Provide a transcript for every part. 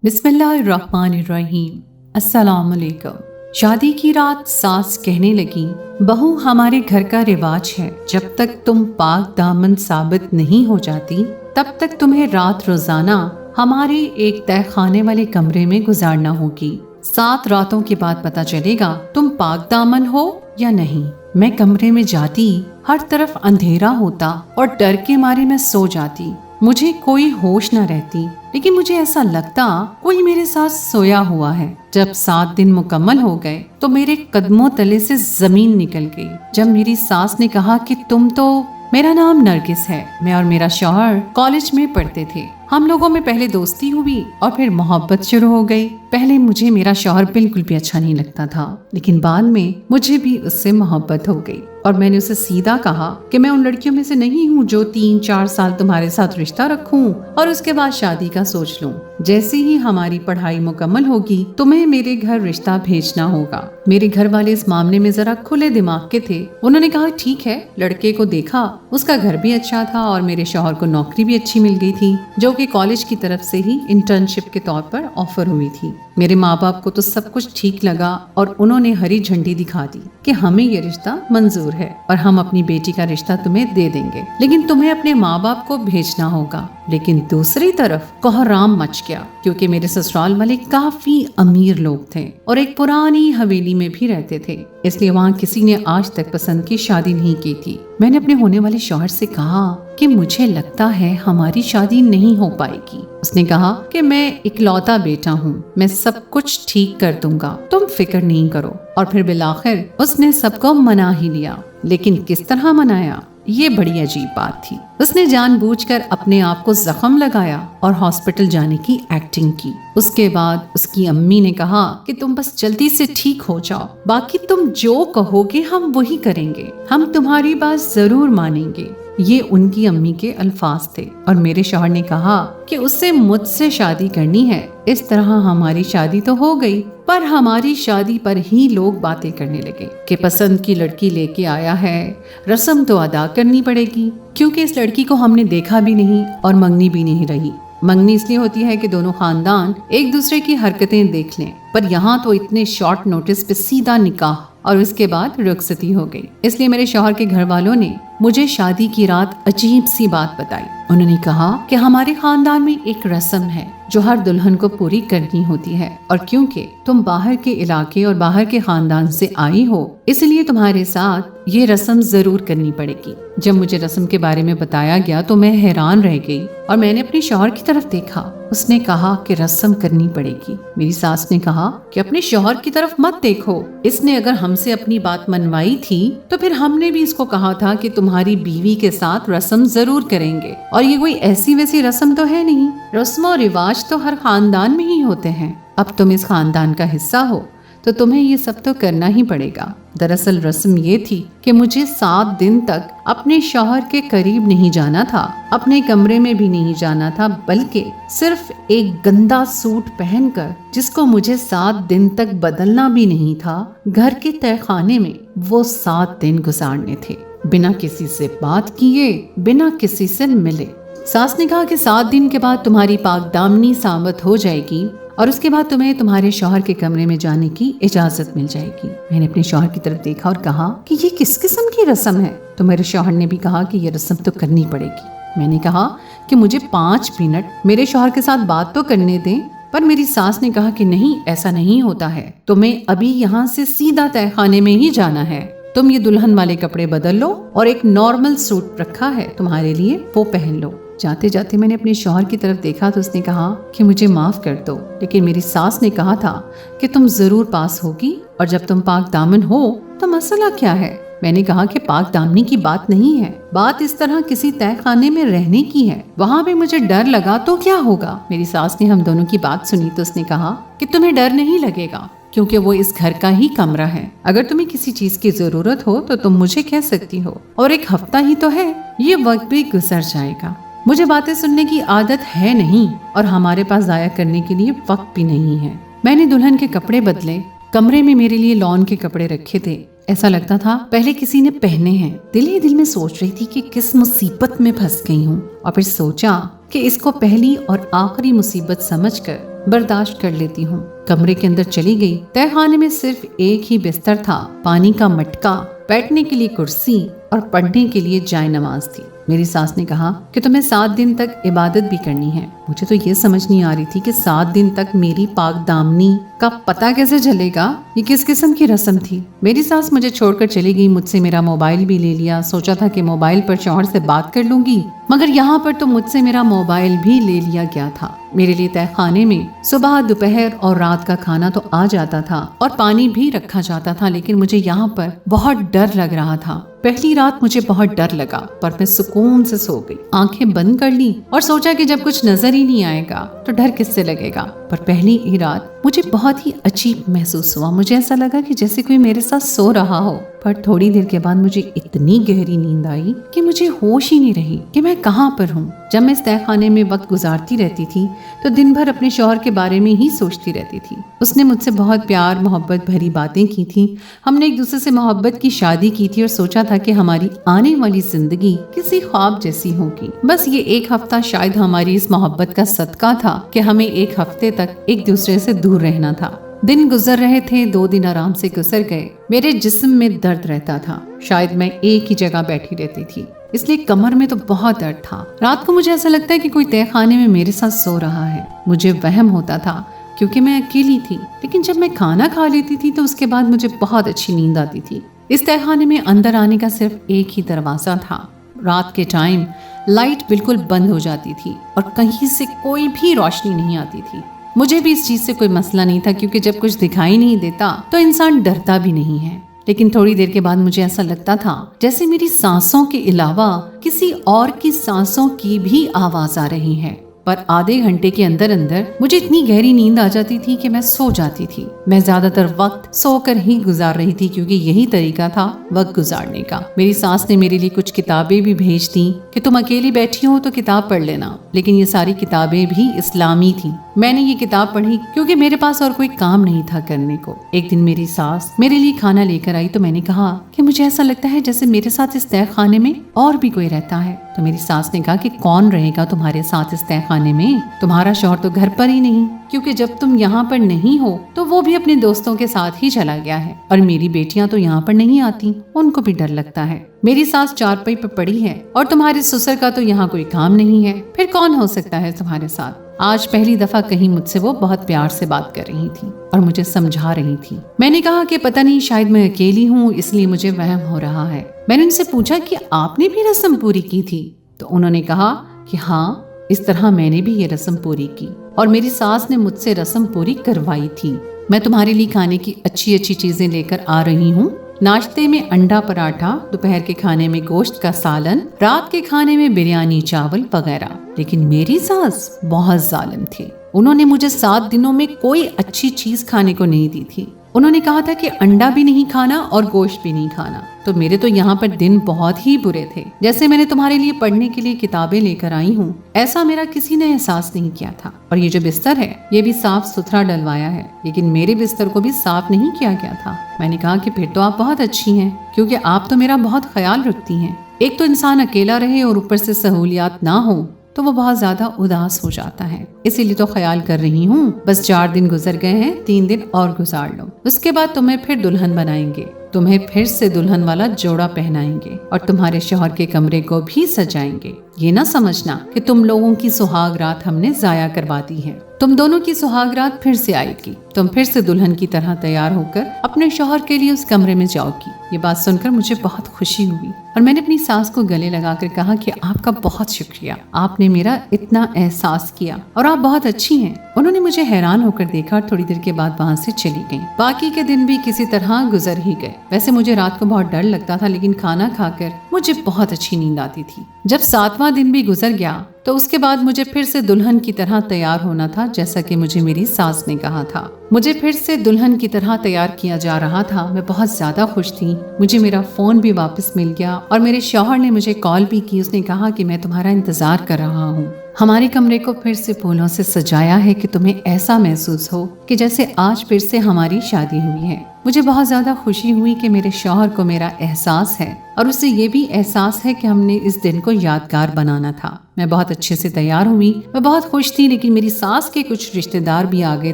بسم اللہ الرحمن الرحیم۔ السلام علیکم۔ شادی کی رات ساس کہنے لگی، بہو ہمارے گھر کا رواج ہے، جب تک تم پاک دامن ثابت نہیں ہو جاتی تب تک تمہیں رات روزانہ ہمارے ایک تہہ خانے والے کمرے میں گزارنا ہوگی۔ 7 راتوں کے بعد پتہ چلے گا تم پاک دامن ہو یا نہیں۔ میں کمرے میں جاتی، ہر طرف اندھیرا ہوتا اور ڈر کے مارے میں سو جاتی۔ مجھے کوئی ہوش نہ رہتی، لیکن مجھے ایسا لگتا کوئی میرے ساتھ سویا ہوا ہے۔ جب 7 دن مکمل ہو گئے تو میرے قدموں تلے سے زمین نکل گئی۔ جب میری ساس نے کہا کہ تم تو، میرا نام نرگس ہے، میں اور میرا شوہر کالج میں پڑھتے تھے، ہم لوگوں میں پہلے دوستی ہوئی اور پھر محبت شروع ہو گئی۔ پہلے مجھے میرا شوہر بالکل بھی اچھا نہیں لگتا تھا، لیکن بعد میں مجھے بھی اس سے محبت ہو گئی اور میں نے اسے سیدھا کہا کہ میں ان لڑکیوں میں سے نہیں ہوں جو 3-4 سال تمہارے ساتھ رشتہ رکھوں اور اس کے بعد شادی کا سوچ لوں۔ جیسے ہی ہماری پڑھائی مکمل ہوگی تمہیں میرے گھر رشتہ بھیجنا ہوگا۔ میرے گھر والے اس معاملے میں ذرا کھلے دماغ کے تھے، انہوں نے کہا ٹھیک ہے۔ لڑکے کو دیکھا، اس کا گھر بھی اچھا تھا اور میرے شوہر کو نوکری بھی اچھی مل گئی تھی، جو کہ کالج کی طرف سے ہی انٹرنشپ کے طور پر آفر ہوئی تھی۔ میرے ماں باپ کو تو سب کچھ ٹھیک لگا اور انہوں نے ہری جھنڈی دکھا دی کہ ہمیں یہ رشتہ منظور ہے اور ہم اپنی بیٹی کا رشتہ تمہیں دے دیں گے، لیکن تمہیں اپنے ماں باپ کو بھیجنا ہوگا۔ لیکن دوسری طرف کوہرام مچ گیا، کیونکہ میرے سسرال والے کافی امیر لوگ تھے اور ایک پرانی حویلی میں بھی رہتے تھے، اس لیے وہاں کسی نے آج تک پسند کی شادی نہیں کی تھی۔ میں نے اپنے ہونے والے شوہر سے کہا کہ مجھے لگتا ہے ہماری شادی نہیں ہو پائے گی۔ اس نے کہا کہ میں اکلوتا بیٹا ہوں، میں سب کچھ ٹھیک کر دوں گا، تم فکر نہیں کرو۔ اور پھر بالآخر اس نے سب کو منا ہی لیا، لیکن کس طرح منایا، یہ بڑی عجیب بات تھی۔ اس نے جان بوجھ کر اپنے آپ کو زخم لگایا اور ہاسپٹل جانے کی ایکٹنگ کی۔ اس کے بعد اس کی امی نے کہا کہ تم بس جلدی سے ٹھیک ہو جاؤ، باقی تم جو کہو گے ہم وہی کریں گے، ہم تمہاری بات ضرور مانیں گے۔ یہ ان کی امی کے الفاظ تھے اور میرے شوہر نے کہا کہ اس سے مجھ سے شادی کرنی ہے۔ اس طرح ہماری شادی تو ہو گئی، پر ہماری شادی پر ہی لوگ باتیں کرنے لگے کہ پسند کی لڑکی لے کے آیا ہے، رسم تو ادا کرنی پڑے گی، کیونکہ اس لڑکی کو ہم نے دیکھا بھی نہیں اور منگنی بھی نہیں رہی۔ منگنی اس لیے ہوتی ہے کہ دونوں خاندان ایک دوسرے کی حرکتیں دیکھ لیں، پر یہاں تو اتنے شارٹ نوٹس پہ سیدھا نکاح اور اس کے بعد رخصتی ہو گئی۔ اس لیے میرے شوہر کے گھر والوں نے مجھے شادی کی رات عجیب سی بات بتائی۔ انہوں نے کہا کہ ہمارے خاندان میں ایک رسم ہے جو ہر دلہن کو پوری کرنی ہوتی ہے، اور کیونکہ تم باہر کے علاقے اور باہر کے خاندان سے آئی ہو، اس لیے تمہارے ساتھ یہ رسم ضرور کرنی پڑے گی۔ جب مجھے رسم کے بارے میں بتایا گیا تو میں حیران رہ گئی اور میں نے اپنے شوہر کی طرف دیکھا۔ اس نے کہا کہ رسم کرنی پڑے گی۔ میری ساس نے کہا کہ اپنے شوہر کی طرف مت دیکھو، اس نے اگر ہم سے اپنی بات منوائی تھی تو پھر ہم نے بھی اس کو کہا تھا کہ تمہاری بیوی کے ساتھ رسم ضرور کریں گے، اور یہ کوئی ایسی ویسی رسم تو ہے نہیں، رسم و رواج تو ہر خاندان میں ہی ہوتے ہیں۔ اب تم اس خاندان کا حصہ ہو تو تمہیں یہ سب تو کرنا ہی پڑے گا۔ دراصل رسم یہ تھی کہ مجھے 7 دن تک اپنے شوہر کے قریب نہیں جانا تھا، اپنے کمرے میں بھی نہیں جانا تھا، بلکہ صرف ایک گندا سوٹ پہن کر، جس کو مجھے 7 دن تک بدلنا بھی نہیں تھا، گھر کے تہہ خانے میں وہ 7 دن گزارنے تھے، بنا کسی سے بات کیے، بنا کسی سے ملے۔ ساس نے کہا کہ 7 دن کے بعد تمہاری پاک دامنی ثابت ہو جائے گی اور اس کے بعد تمہیں تمہارے شوہر کے کمرے میں جانے کی اجازت مل جائے گی۔ میں نے اپنے شوہر کی طرف دیکھا اور کہا کہ یہ کس قسم کی رسم ہے؟ تو میرے شوہر نے بھی کہا کہ یہ رسم تو کرنی پڑے گی۔ میں نے کہا کہ مجھے 5 منٹ میرے شوہر کے ساتھ بات تو کرنے دیں، پر میری ساس نے کہا کہ نہیں، ایسا نہیں ہوتا ہے، تمہیں ابھی یہاں سے سیدھا تہہ خانے میں ہی جانا ہے، تم یہ دلہن والے کپڑے بدل لو اور ایک نارمل سوٹ رکھا ہے تمہارے لیے، وہ پہن لو۔ جاتے جاتے میں نے اپنے شوہر کی طرف دیکھا تو اس نے کہا کہ مجھے معاف کر دو، لیکن میری ساس نے کہا تھا کہ تم ضرور پاس ہوگی، اور جب تم پاک دامن ہو تو مسئلہ کیا ہے؟ میں نے کہا کہ پاک دامنی کی بات نہیں ہے، بات اس طرح کسی تہہ خانے میں رہنے کی ہے، وہاں بھی مجھے ڈر لگا تو کیا ہوگا؟ میری ساس نے ہم دونوں کی بات سنی تو اس نے کہا کہ تمہیں ڈر نہیں لگے گا، کیونکہ وہ اس گھر کا ہی کمرہ ہے، اگر تمہیں کسی چیز کی ضرورت ہو تو تم مجھے کہہ سکتی ہو، اور ایک ہفتہ ہی تو ہے، یہ وقت بھی گزر جائے گا۔ مجھے باتیں سننے کی عادت ہے نہیں اور ہمارے پاس ضائع کرنے کے لیے وقت بھی نہیں ہے۔ میں نے دلہن کے کپڑے بدلے، کمرے میں میرے لیے لان کے کپڑے رکھے تھے، ایسا لگتا تھا پہلے کسی نے پہنے ہیں۔ دل ہی دل میں سوچ رہی تھی کہ کس مصیبت میں پھنس گئی ہوں، اور پھر سوچا کہ اس کو پہلی اور آخری مصیبت سمجھ کر बर्दाश्त कर लेती हूँ। कमरे के अंदर चली गई। तय खाने में सिर्फ एक ही बिस्तर था, पानी का मटका, बैठने के लिए कुर्सी और पढ़ने के लिए जाय नमाज थी। मेरी सास ने कहा कि तुम्हें 7 दिन तक इबादत भी करनी है। मुझे तो ये समझ नहीं आ रही थी कि 7 दिन तक मेरी पाक दामनी का पता कैसे चलेगा। ये किस किस्म की रस्म थी। मेरी सास मुझे छोड़कर चली गई। मुझसे मेरा मोबाइल भी ले लिया। सोचा था कि मोबाइल पर शौहर से बात कर लूंगी, मगर यहाँ पर तो मुझसे मेरा मोबाइल भी ले लिया गया था। मेरे लिए तय खाने में सुबह, दोपहर और रात का खाना तो आ जाता था और पानी भी रखा जाता था, लेकिन मुझे यहाँ पर बहुत डर लग रहा था। पहली रात मुझे बहुत डर लगा, पर मैं सुकून से सो गई। आंखें बंद कर ली और सोचा कि जब कुछ नजर ही नहीं आएगा तो डर किससे लगेगा। पर पहली ही रात मुझे बहुत ही अजीब महसूस हुआ। मुझे ऐसा लगा कि जैसे कोई मेरे साथ सो रहा हो। पर थोड़ी देर के बाद मुझे इतनी गहरी नींद आई कि मुझे होश ही नहीं रही कि मैं कहाँ पर हूँ। जब मैं इस तहखाने में वक्त गुजारती रहती थी तो दिन भर अपने शौहर के बारे में ही सोचती रहती थी। उसने मुझसे बहुत प्यार मोहब्बत भरी बातें की थी। हमने एक दूसरे से मोहब्बत की शादी की थी और सोचा था कि हमारी आने वाली जिंदगी किसी ख्वाब जैसी होगी। बस ये एक हफ्ता शायद हमारी इस मोहब्बत का सदका था कि हमें एक हफ्ते तक एक दूसरे से दूर रहना था। दिन गुजर रहे थे, 2 दिन आराम से गुजर गए। मेरे जिस्म में दर्द रहता था। शायद मैं एक ही जगह बैठी रहती थी, इसलिए कमर में तो बहुत दर्द था। रात को मुझे ऐसा लगता है कि कोई तहखाने में मेरे साथ सो रहा है। मुझे वहम होता था क्योंकि मैं अकेली थी, लेकिन जब मैं खाना खा लेती थी तो उसके बाद मुझे बहुत अच्छी नींद आती थी। इस तहखाने में अंदर आने का सिर्फ एक ही दरवाजा था। रात के टाइम लाइट बिल्कुल बंद हो जाती थी और कहीं से कोई भी रोशनी नहीं आती थी। मुझे भी इस चीज से कोई मसला नहीं था, क्योंकि जब कुछ दिखाई नहीं देता तो इंसान डरता भी नहीं है। लेकिन थोड़ी देर के बाद मुझे ऐसा लगता था जैसे मेरी सांसों के अलावा किसी और की सांसों की भी आवाज आ रही है। पर आधे घंटे के अंदर अंदर मुझे इतनी गहरी नींद आ जाती थी कि मैं सो जाती थी। मैं ज्यादातर वक्त सोकर ही गुजार रही थी, क्योंकि यही तरीका था वक्त गुजारने का। मेरी सास ने मेरे लिए कुछ किताबें भी भेज दी कि तुम अकेली बैठी हो तो किताब पढ़ लेना, लेकिन ये सारी किताबें भी इस्लामी थी। मैंने ये किताब पढ़ी क्योंकि मेरे पास और कोई काम नहीं था करने को। एक दिन मेरी सास मेरे लिए खाना लेकर आई तो मैंने कहा कि मुझे ऐसा लगता है जैसे मेरे साथ इस तहखाने में और भी कोई रहता है। तो मेरी सास ने कहा कि कौन रहेगा तुम्हारे साथ इस तहखाने में? तुम्हारा शौहर तो घर पर ही नहीं, क्योंकि जब तुम यहाँ पर नहीं हो तो वो भी अपने दोस्तों के साथ ही चला गया है, और मेरी बेटियां तो यहाँ पर नहीं आती, उनको भी डर लगता है। मेरी सास चारपाई पर पड़ी है और तुम्हारे ससुर का तो यहाँ कोई काम नहीं है, फिर कौन हो सकता है तुम्हारे साथ? आज पहली दफा कहीं मुझसे वो बहुत प्यार से बात कर रही थी और मुझे समझा रही थी। मैंने कहा कि पता नहीं, शायद मैं अकेली हूँ इसलिए मुझे वहम हो रहा है। मैंने उनसे पूछा कि आपने भी रस्म पूरी की थी? तो उन्होंने कहा कि हाँ, इस तरह मैंने भी ये रस्म पूरी की और मेरी सास ने मुझसे रस्म पूरी करवाई थी। मैं तुम्हारे लिए खाने की अच्छी अच्छी चीजें लेकर आ रही हूँ। नाश्ते में अंडा पराठा, दोपहर के खाने में गोश्त का सालन, रात के खाने में बिरयानी चावल वगैरह। लेकिन मेरी सास बहुत जालिम थी। उन्होंने मुझे 7 दिनों में कोई अच्छी चीज खाने को नहीं दी थी। उन्होंने कहा था कि अंडा भी नहीं खाना और गोश्त भी नहीं खाना। तो मेरे तो यहाँ पर दिन बहुत ही बुरे थे। जैसे मैंने तुम्हारे लिए पढ़ने के लिए किताबें लेकर आई हूँ, ऐसा मेरा किसी ने एहसास नहीं किया था। और ये जो बिस्तर है ये भी साफ सुथरा डलवाया है, लेकिन मेरे बिस्तर को भी साफ नहीं किया गया था। मैंने कहा कि फिर तो आप बहुत अच्छी हैं, क्योंकि आप तो मेरा बहुत ख्याल रखती हैं। एक तो इंसान अकेला रहे और ऊपर से सहूलियात ना हो तो वो बहुत ज्यादा उदास हो जाता है, इसीलिए तो ख्याल कर रही हूँ। बस 4 दिन गुजर गए हैं, 3 दिन और गुजार लो, उसके बाद तुम्हें फिर दुल्हन बनाएंगे, तुम्हें फिर से दुल्हन वाला जोड़ा पहनाएंगे और तुम्हारे शौहर के कमरे को भी सजाएंगे। ये ना समझना कि तुम लोगों की सुहाग रात हमने जाया करवा दी है। तुम दोनों की सुहाग रात फिर से आएगी। तुम फिर से दुल्हन की तरह तैयार होकर अपने शौहर के लिए उस कमरे में जाओगी। ये बात सुनकर मुझे बहुत खुशी हुई और मैंने अपनी सास को गले लगाकर कहा कि आपका बहुत शुक्रिया, आपने मेरा इतना एहसास किया और आप बहुत अच्छी हैं। उन्होंने मुझे हैरान होकर देखा और थोड़ी देर के बाद वहाँ से चली गई। बाकी के दिन भी किसी तरह गुजर ही गए। वैसे मुझे रात को बहुत डर लगता था, लेकिन खाना खाकर मुझे बहुत अच्छी नींद आती थी। जब 7वां दिन भी गुजर गया तो उसके बाद मुझे फिर से दुल्हन की तरह तैयार होना था, जैसा कि मुझे मेरी सास ने कहा था। मुझे फिर से दुल्हन की तरह तैयार किया जा रहा था। मैं बहुत ज्यादा खुश थी। मुझे मेरा फोन भी वापस मिल गया और मेरे शौहर ने मुझे कॉल भी की। उसने कहा कि मैं तुम्हारा इंतजार कर रहा हूँ। हमारे कमरे को फिर से फूलों से सजाया है कि तुम्हें ऐसा महसूस हो कि जैसे आज फिर से हमारी शादी हुई है। मुझे बहुत ज्यादा खुशी हुई कि मेरे शौहर को मेरा एहसास है और उसे ये भी एहसास है कि हमने इस दिन को यादगार बनाना था। मैं बहुत अच्छे से तैयार हुई, मैं बहुत खुश थी, लेकिन मेरी सास के कुछ रिश्तेदार भी आ गए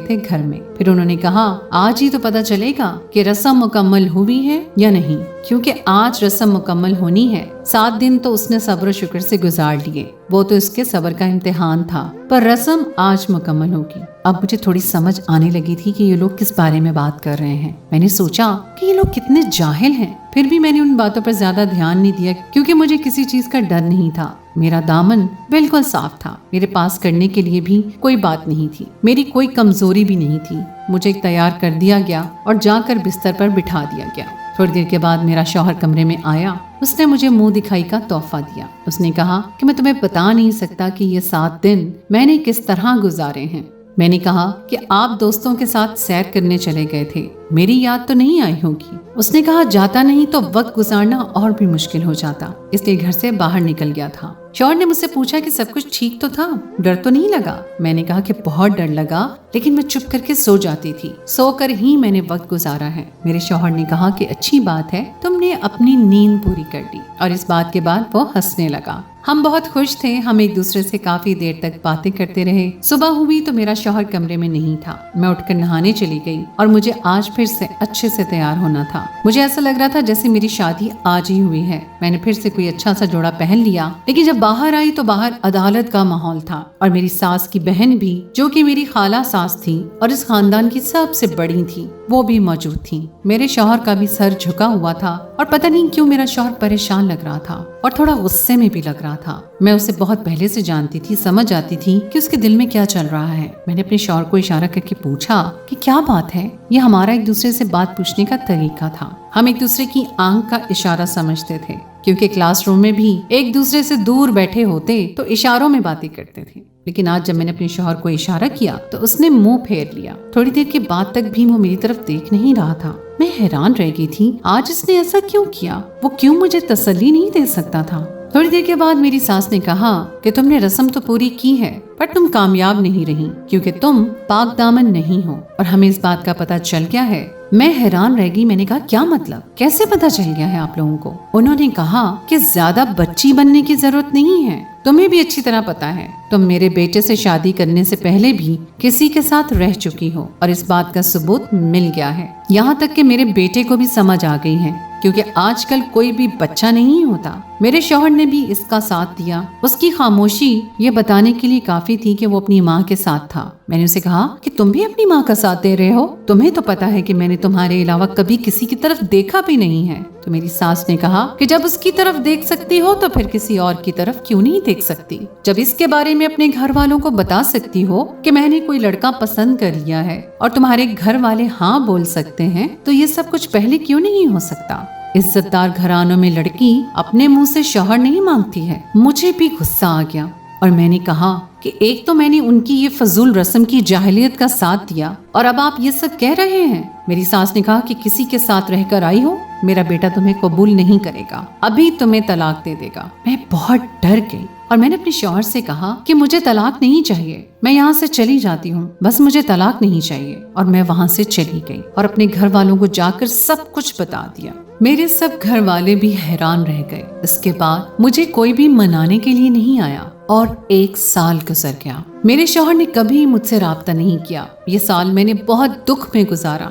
थे घर में। फिर उन्होंने कहा आज ही तो पता चलेगा कि रस्म मुकम्मल हुई है या नहीं, क्योंकि आज रस्म मुकम्मल होनी है। 7 दिन तो उसने सब्र और शुक्र से गुजार लिए, वो तो इसके सब्र का इम्तिहान था, पर रस्म आज मुकम्मल होगी। अब मुझे थोड़ी समझ आने लगी थी कि ये लोग किस बारे में बात कर रहे हैं। मैंने सोचा कि ये लोग कितने जाहिल हैं, फिर भी मैंने उन बातों पर ज्यादा ध्यान नहीं दिया, क्योंकि मुझे किसी चीज का डर नहीं था। मेरा दामन बिल्कुल साफ था, मेरे पास करने के लिए भी कोई बात नहीं थी, मेरी कोई कमजोरी भी नहीं थी। मुझे तैयार कर दिया गया और जाकर बिस्तर पर बिठा दिया गया। थोड़ी देर के बाद मेरा शौहर कमरे में आया। उसने मुझे मुंह दिखाई का तोहफा दिया। उसने कहा कि मैं तुम्हें बता नहीं सकता कि ये 7 दिन मैंने किस तरह गुजारे हैं। मैंने कहा कि आप दोस्तों के साथ सैर करने चले गए थे, मेरी याद तो नहीं आई होगी। उसने कहा जाता नहीं तो वक्त गुजारना और भी मुश्किल हो जाता, इसलिए घर से बाहर निकल गया था। शौहर ने मुझसे पूछा कि सब कुछ ठीक तो था, डर तो नहीं लगा? मैंने कहा कि बहुत डर लगा, लेकिन मैं चुप करके सो जाती थी, सोकर ही मैंने वक्त गुजारा है। मेरे शौहर ने कहा कि अच्छी बात है, तुमने अपनी नींद पूरी कर ली। और इस बात के बाद वो हंसने लगा। हम बहुत खुश थे, हम एक दूसरे से काफी देर तक बातें करते रहे। सुबह हुई तो मेरा शौहर कमरे में नहीं था। मैं उठकर नहाने चली गई और मुझे आज फिर से अच्छे से तैयार होना था। मुझे ऐसा लग रहा था जैसे मेरी शादी आज ही हुई है। मैंने फिर से कोई अच्छा सा जोड़ा पहन लिया, लेकिन जब बाहर आई तो बाहर अदालत का माहौल था और मेरी सास की बहन भी, जो कि मेरी खाला सास थी और इस खानदान की सबसे बड़ी थी, वो भी मौजूद थी। मेरे शौहर का भी सर झुका हुआ था और पता नहीं क्यों मेरा शौहर परेशान लग रहा था और थोड़ा गुस्से में भी लग रहा था। मैं उसे बहुत पहले से जानती थी, समझ आती थी कि उसके दिल में क्या चल रहा है। मैंने अपने शौहर को इशारा करके पूछा कि क्या बात है। ये हमारा एक दूसरे से बात पूछने का तरीका था। हम एक दूसरे की आंख का इशारा समझते थे, क्योंकि क्लासरूम में भी एक दूसरे से दूर बैठे होते तो इशारों में बातें करते थे। लेकिन आज जब मैंने अपने शौहर को इशारा किया तो उसने मुंह फेर लिया। थोड़ी देर के बाद तक भी वो मेरी तरफ देख नहीं रहा था। मैं हैरान रह गई थी, आज इसने ऐसा क्यों किया? वो क्यों मुझे तसल्ली नहीं दे सकता था? थोड़ी देर के बाद मेरी सास ने कहा कि तुमने रस्म तो पूरी की है, पर तुम कामयाब नहीं रही, क्योंकि तुम पाक दामन नहीं हो और हमें इस बात का पता चल गया है। मैं हैरान रह गई। मैंने कहा क्या मतलब, कैसे पता चल गया है आप लोगों को? उन्होंने कहा कि ज्यादा बच्ची बनने की जरूरत नहीं है, तुम्हें भी अच्छी तरह पता है, तुम मेरे बेटे से शादी करने से पहले भी किसी के साथ रह चुकी हो और इस बात का सबूत मिल गया है। यहाँ तक कि मेरे बेटे को भी समझ आ गई है, क्योंकि आजकल कोई भी बच्चा नहीं होता। मेरे शौहर ने भी इसका साथ दिया। उसकी खामोशी ये बताने के लिए काफी थी कि वो अपनी माँ के साथ था। मैंने उसे कहा कि तुम भी अपनी माँ का साथ दे रहे हो, तुम्हें तो पता है कि मैंने तुम्हारे अलावा कभी किसी की तरफ देखा भी नहीं है। तो मेरी सास ने कहा कि जब उसकी तरफ देख सकती हो तो फिर किसी और की तरफ क्यों नहीं देख सकती? जब इसके बारे में अपने घर वालों को बता सकती हो कि मैंने कोई लड़का पसंद कर लिया है और तुम्हारे घर वाले हाँ बोल सकते हैं, तो ये सब कुछ पहले क्यों नहीं हो सकता? इज्जतदार घरानों में लड़की अपने मुंह से शौहर नहीं मांगती है। मुझे भी गुस्सा आ गया और मैंने कहा कि एक तो मैंने उनकी ये फजूल रस्म की जाहिलियत का साथ दिया और अब आप ये सब कह रहे हैं। मेरी सास ने कहा कि किसी के साथ रहकर आई हो, मेरा बेटा तुम्हें कबूल नहीं करेगा, अभी तुम्हें तलाक दे देगा। मैं बहुत डर गई और मैंने अपने शौहर से कहा कि मुझे तलाक नहीं चाहिए, मैं यहाँ से चली जाती हूँ, बस मुझे तलाक नहीं चाहिए। और मैं वहाँ से चली गई और अपने घर वालों को जाकर सब कुछ बता दिया। मेरे सब घर वाले भी हैरान रह गए। इसके बाद मुझे कोई भी मनाने के लिए नहीं आया और 1 साल गुजर गया। मेरे शौहर ने कभी मुझसे राब्ता नहीं किया। ये साल मैंने बहुत दुख में गुजारा।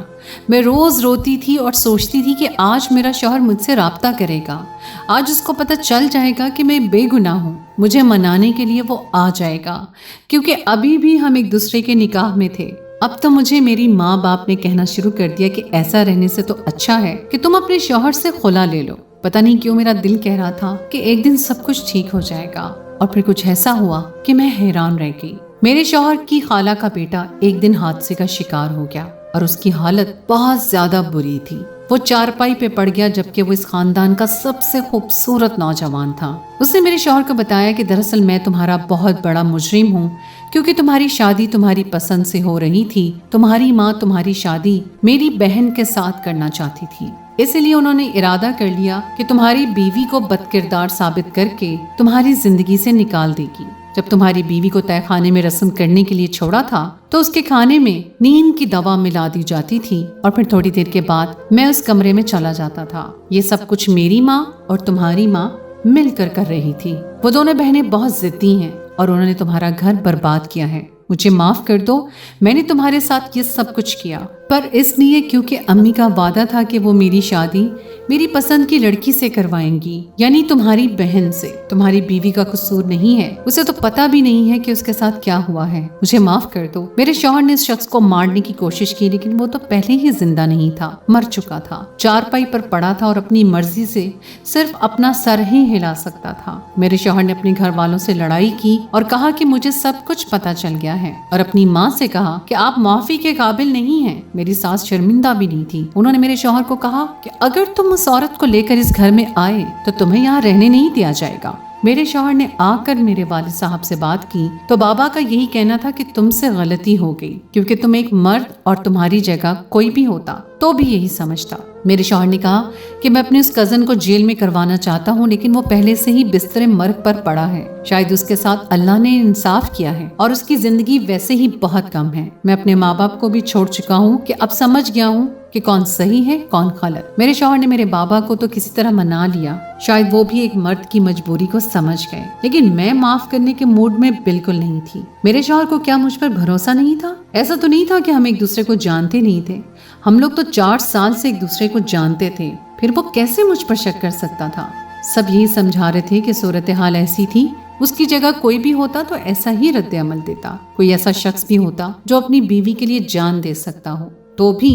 मैं रोज रोती थी और सोचती थी कि आज मेरा शौहर मुझसे राब्ता करेगा, आज उसको पता चल जाएगा कि मैं बेगुनाह हूँ, मुझे मनाने के लिए वो आ जाएगा, क्योंकि अभी भी हम एक दूसरे के निकाह में थे। अब तो मुझे मेरी माँ बाप ने कहना शुरू कर दिया कि ऐसा रहने से तो अच्छा है कि तुम अपने शौहर से खुला ले लो। पता नहीं क्यों मेरा दिल कह रहा था कि एक दिन सब कुछ ठीक हो जाएगा, और फिर कुछ ऐसा हुआ कि मैं हैरान रह गई। मेरे शौहर की खाला का बेटा एक दिन हादसे का शिकार हो गया और उसकी हालत बहुत ज्यादा बुरी थी। वो चारपाई पे पड़ गया, जबकि वो इस खानदान का सबसे खूबसूरत नौजवान था। उसने मेरे शौहर को बताया कि दरअसल मैं तुम्हारा बहुत बड़ा मुजरिम हूँ, क्योंकि तुम्हारी शादी तुम्हारी पसंद से हो रही थी। तुम्हारी माँ तुम्हारी शादी मेरी बहन के साथ करना चाहती थी, इसलिए उन्होंने इरादा कर लिया कि तुम्हारी बीवी को बदकिरदार साबित करके तुम्हारी जिंदगी से निकाल देगी। जब तुम्हारी बीवी को तहखाने में रस्म करने के लिए छोड़ा था तो उसके खाने में नींद की दवा मिला दी जाती थी और फिर थोड़ी देर के बाद मैं उस कमरे में चला जाता था। ये सब कुछ मेरी माँ और तुम्हारी माँ मिल कर रही थी। वो दोनों बहनें बहुत जिद्दी हैं और उन्होंने तुम्हारा घर बर्बाद किया है। मुझे माफ कर दो, मैंने तुम्हारे साथ ये सब कुछ किया, पर इसलिए क्योंकि अम्मी का वादा था कि वो मेरी शादी मेरी पसंद की लड़की से करवाएंगी, यानी तुम्हारी बहन से। तुम्हारी बीवी का कसूर नहीं है, उसे तो पता भी नहीं है कि उसके साथ क्या हुआ है। मुझे माफ कर दो। मेरे शौहर ने इस शख्स को मारने की कोशिश की, लेकिन वो तो पहले ही जिंदा नहीं था, मर चुका था, चारपाई पर पड़ा था और अपनी मर्जी से सिर्फ अपना सर ही हिला सकता था। मेरे शौहर ने अपने घर वालों से लड़ाई की और कहा कि मुझे सब कुछ पता चल गया है, और अपनी माँ से कहा कि आप माफी के काबिल नहीं हैं। मेरी सास शर्मिंदा भी नहीं थी। उन्होंने मेरे शौहर को कहा कि अगर तुम उस औरत को लेकर इस घर में आए तो तुम्हें यहाँ रहने नहीं दिया जाएगा। मेरे शौहर ने आकर मेरे वालिद साहब से बात की तो बाबा का यही कहना था कि तुमसे गलती हो गई, क्योंकि तुम एक मर्द और तुम्हारी जगह कोई भी होता तो भी यही समझता। मेरे शौहर ने कहा कि मैं अपने उस कजन को जेल में करवाना चाहता हूँ, लेकिन वो पहले से ही बिस्तरे मर्ग पर पड़ा है। शायद उसके साथ अल्लाह ने इंसाफ किया है और उसकी जिंदगी वैसे ही बहुत कम है। मैं अपने माँ बाप को भी छोड़ चुका हूँ कि अब समझ गया हूँ कि कौन सही है कौन गलत। मेरे शौहर ने मेरे बाबा को तो किसी तरह मना लिया, शायद वो भी एक मर्द की मजबूरी को समझ गए, लेकिन मैं माफ करने के मूड में बिल्कुल नहीं थी। मेरे शौहर को क्या मुझ पर भरोसा नहीं था? ऐसा तो नहीं था कि हम एक दूसरे को जानते नहीं थे। हम लोग तो 4 साल से एक दूसरे को जानते थे, फिर वो कैसे मुझ पर शक कर सकता था? सब यही समझा रहे थे कि सूरत हाल ऐसी थी, उसकी जगह कोई भी होता तो ऐसा ही रद्द अमल देता। कोई ऐसा शख्स भी होता जो अपनी बीवी के लिए जान दे सकता हो, तो भी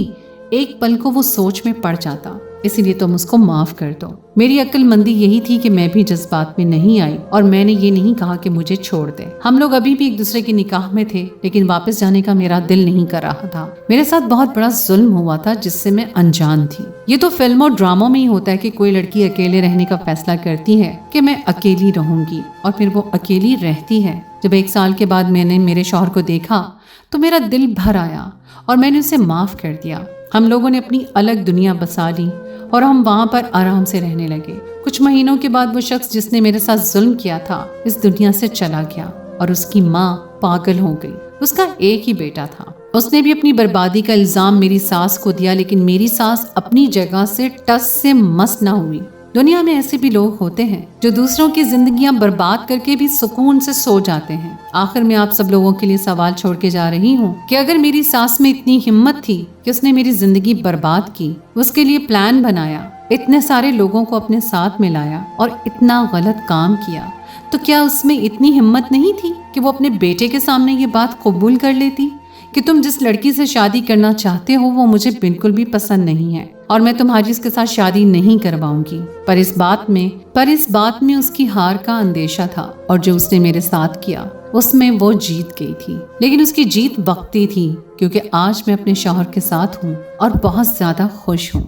एक पल को वो सोच में पड़ जाता। इसीलिए तुम उसको माफ कर दो। मेरी अक्लमंदी यही थी कि मैं भी जज्बात में नहीं आई और मैंने ये नहीं कहा कि मुझे छोड़ दे। हम लोग अभी भी एक दूसरे के निकाह में थे, लेकिन वापस जाने का मेरा दिल नहीं कर रहा था। मेरे साथ बहुत बड़ा जुल्म हुआ था जिससे मैं अनजान थी। ये तो फिल्मों और ड्रामों में ही होता है कि कोई लड़की अकेले रहने का फैसला करती है कि मैं अकेली रहूंगी, और फिर वो अकेली रहती है। जब 1 साल के बाद मैंने मेरे शौहर को देखा तो मेरा दिल भर आया और मैंने उसे माफ कर दिया। हम लोगों ने अपनी अलग दुनिया बसा ली और हम वहाँ पर आराम से रहने लगे। कुछ महीनों के बाद वो शख्स जिसने मेरे साथ जुल्म किया था इस दुनिया से चला गया और उसकी माँ पागल हो गई। उसका एक ही बेटा था। उसने भी अपनी बर्बादी का इल्जाम मेरी सास को दिया, लेकिन मेरी सास अपनी जगह से टस से मस ना हुई। दुनिया में ऐसे भी लोग होते हैं जो दूसरों की जिंदगियां बर्बाद करके भी सुकून से सो जाते हैं। आखिर में आप सब लोगों के लिए सवाल छोड़ के जा रही हूँ कि अगर मेरी सास में इतनी हिम्मत थी कि उसने मेरी जिंदगी बर्बाद की, उसके लिए प्लान बनाया, इतने सारे लोगों को अपने साथ मिलाया और इतना गलत काम किया, तो क्या उसमें इतनी हिम्मत नहीं थी कि वो अपने बेटे के सामने ये बात कबूल कर लेती कि तुम जिस लड़की से शादी करना चाहते हो वो मुझे बिल्कुल भी पसंद नहीं है और मैं तुम्हारी इसके साथ शादी नहीं करवाऊंगी। पर इस बात में उसकी हार का अंदेशा था, और जो उसने मेरे साथ किया उसमें वो जीत गई थी। लेकिन उसकी जीत वक्ती थी, क्योंकि आज मैं अपने शौहर के साथ हूँ और बहुत ज्यादा खुश हूँ।